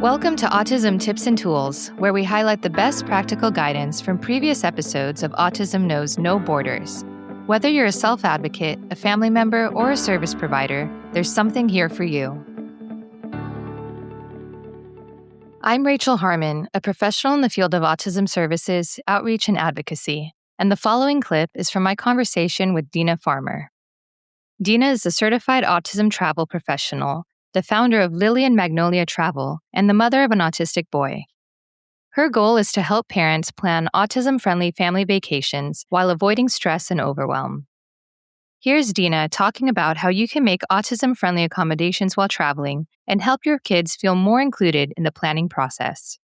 Welcome to Autism Tips and Tools, where we highlight the best practical guidance from previous episodes of Autism Knows No Borders. Whether you're a self-advocate, a family member, or a service provider, there's something here for you. I'm Rachel Harmon, a professional in the field of autism services, outreach, and advocacy, and the following clip is from my conversation with Dina Farmer. Dina is a Certified Autism-Travel Professional, the founder of Lily and Magnolia Travel, and the mother of an autistic boy. Her goal is to help parents plan autism-friendly family vacations while avoiding stress and overwhelm. Here's Dina talking about how you can make autism-friendly accommodations while traveling and help your kids feel more included in the planning process.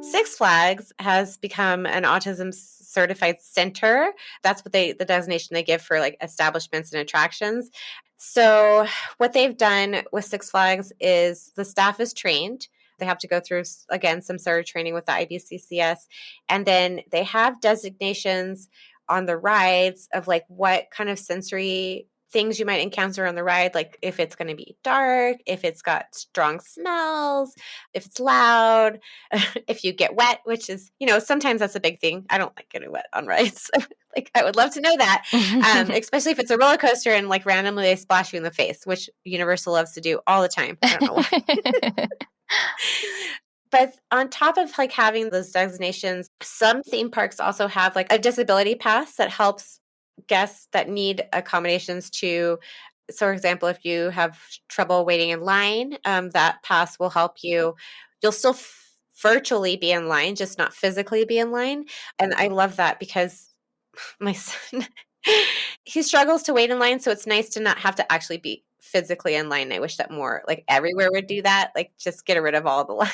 Six Flags has become an autism certified center. That's what the designation they give for like establishments and attractions. So what they've done with Six Flags is the staff is trained. They have to go through, again, some sort of training with the IBCCS. And then they have designations on the rides of like what kind of sensory things you might encounter on the ride, like if it's going to be dark, if it's got strong smells, if it's loud, if you get wet, which is, sometimes that's a big thing. I don't like getting wet on rides. Like, I would love to know that, especially if it's a roller coaster and like randomly they splash you in the face, which Universal loves to do all the time. I don't know why. But on top of like having those designations, some theme parks also have like a disability pass that helps guests that need accommodations to, so for example, if you have trouble waiting in line, that pass will help you. You'll still virtually be in line, just not physically be in line. And I love that because my son, he struggles to wait in line. So it's nice to not have to actually be physically in line. I wish that more like everywhere would do that. Like just get rid of all the lines.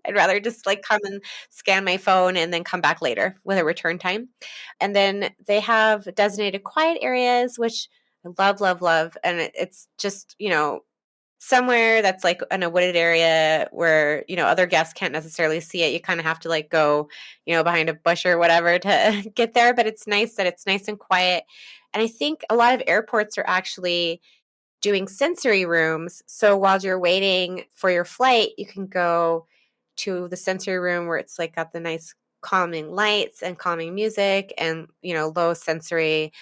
I'd rather just like come and scan my phone and then come back later with a return time. And then they have designated quiet areas, which I love, love, love. And it's just, somewhere that's like in a wooded area where, other guests can't necessarily see it. You kind of have to like go, behind a bush or whatever to get there. But it's nice that it's nice and quiet. And I think a lot of airports are actually doing sensory rooms. So while you're waiting for your flight, you can go to the sensory room where it's like got the nice calming lights and calming music and, low sensory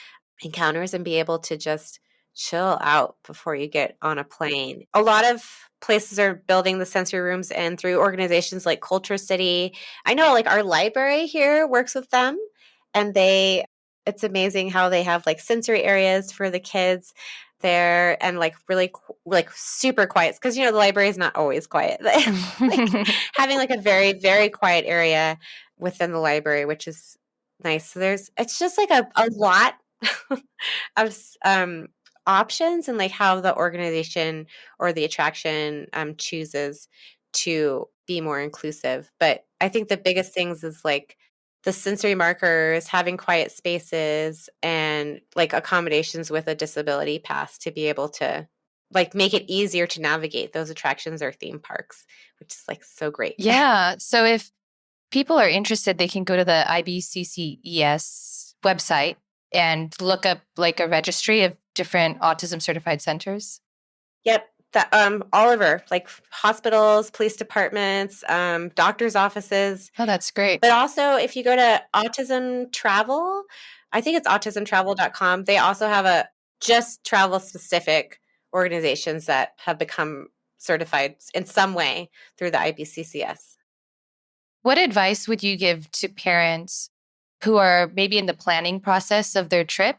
encounters and be able to just chill out before you get on a plane. A lot of places are building the sensory rooms and through organizations like Culture City. I know like our library here works with them and it's amazing how they have like sensory areas for the kids there and like really like super quiet because the library is not always quiet. Like, having like a very, very quiet area within the library, which is nice. So it's just like a lot of options and like how the organization or the attraction chooses to be more inclusive. But I think the biggest things is like the sensory markers, having quiet spaces, and like accommodations with a disability pass to be able to like make it easier to navigate those attractions or theme parks, which is like so great. Yeah. So if people are interested, they can go to the IBCCES website and look up like a registry of different autism certified centers. Yep. All over, like hospitals, police departments, doctors' offices. Oh, that's great. But also, if you go to Autism Travel, I think it's autismtravel.com, they also have a just travel-specific organizations that have become certified in some way through the IBCCS. What advice would you give to parents who are maybe in the planning process of their trip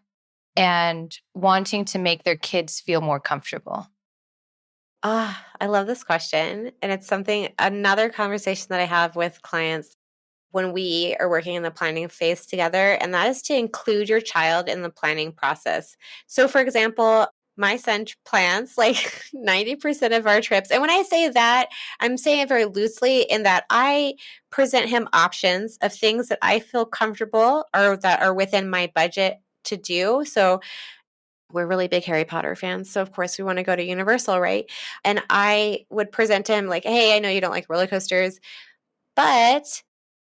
and wanting to make their kids feel more comfortable? I love this question. And it's another conversation that I have with clients when we are working in the planning phase together, and that is to include your child in the planning process. So, for example, my son plans like 90% of our trips. And when I say that, I'm saying it very loosely in that I present him options of things that I feel comfortable or that are within my budget to do. So, we're really big Harry Potter fans. So, of course, we want to go to Universal, right? And I would present to him like, hey, I know you don't like roller coasters, but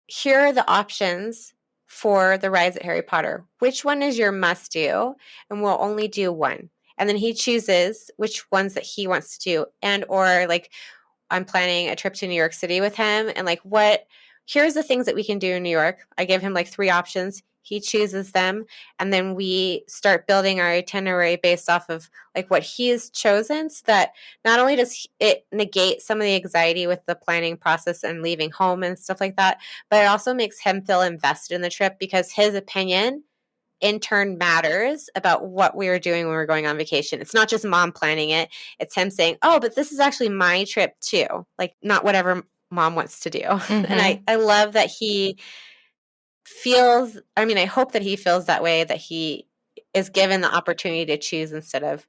here are the options for the rides at Harry Potter. Which one is your must do? And we'll only do one. and then he chooses which ones that he wants to do. And or like I'm planning a trip to New York City with him, and like here's the things that we can do in New York. I give him like 3 options. He chooses them, and then we start building our itinerary based off of like what he's chosen, so that not only does it negate some of the anxiety with the planning process and leaving home and stuff like that, but it also makes him feel invested in the trip because his opinion in turn matters about what we were doing when we were going on vacation. It's not just mom planning it. It's him saying, oh, but this is actually my trip too. Like not whatever mom wants to do. Mm-hmm. And I love that he feels, I mean, I hope that he feels that way, that he is given the opportunity to choose instead of,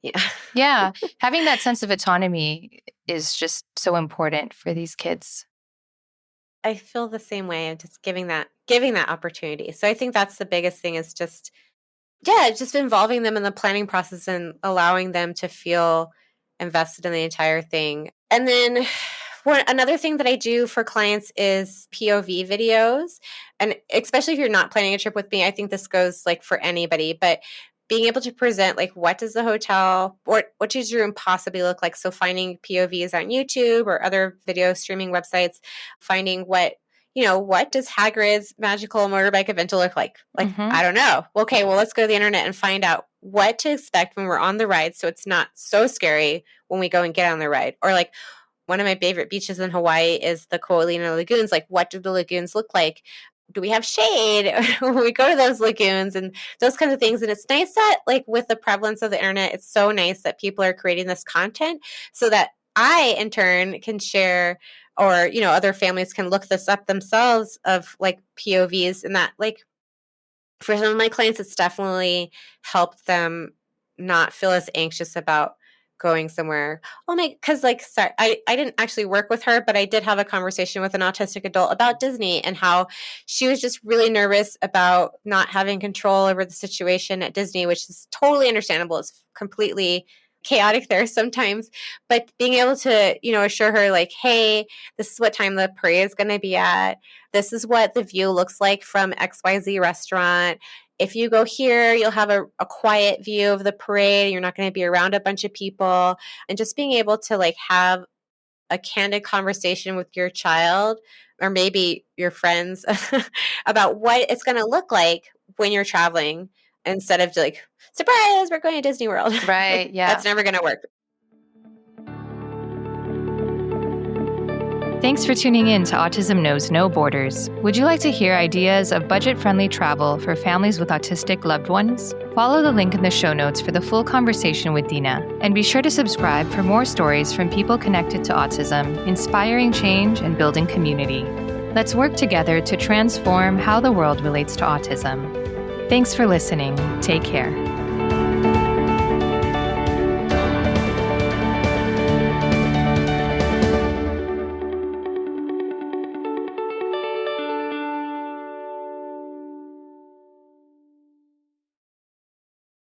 yeah. Yeah. Having that sense of autonomy is just so important for these kids. I feel the same way. I'm just giving that opportunity. So I think that's the biggest thing is just involving them in the planning process and allowing them to feel invested in the entire thing. And then another thing that I do for clients is POV videos. And especially if you're not planning a trip with me, I think this goes like for anybody, but being able to present like what does the hotel or what does your room possibly look like? So finding POVs on YouTube or other video streaming websites, finding what does Hagrid's magical motorbike adventure look like? Like, I don't know. Okay, well, let's go to the internet and find out what to expect when we're on the ride so it's not so scary when we go and get on the ride. Or like one of my favorite beaches in Hawaii is the Ko'olina Lagoons. Like, what do the lagoons look like? Do we have shade when we go to those lagoons and those kinds of things? And it's nice that like with the prevalence of the internet, it's so nice that people are creating this content so that I in turn can share or, other families can look this up themselves of like POVs and that like for some of my clients, it's definitely helped them not feel as anxious about going somewhere. Because like, sorry, I didn't actually work with her, but I did have a conversation with an autistic adult about Disney and how she was just really nervous about not having control over the situation at Disney, which is totally understandable. It's completely chaotic there sometimes, but being able to, assure her like, hey, this is what time the parade is going to be at. This is what the view looks like from XYZ restaurant. If you go here, you'll have a quiet view of the parade. You're not going to be around a bunch of people. And just being able to like have a candid conversation with your child or maybe your friends about what it's going to look like when you're traveling instead of like, surprise, we're going to Disney World. Right, yeah. That's never going to work. Thanks for tuning in to Autism Knows No Borders. Would you like to hear ideas of budget-friendly travel for families with autistic loved ones? Follow the link in the show notes for the full conversation with Dina, and be sure to subscribe for more stories from people connected to autism, inspiring change and building community. Let's work together to transform how the world relates to autism. Thanks for listening. Take care.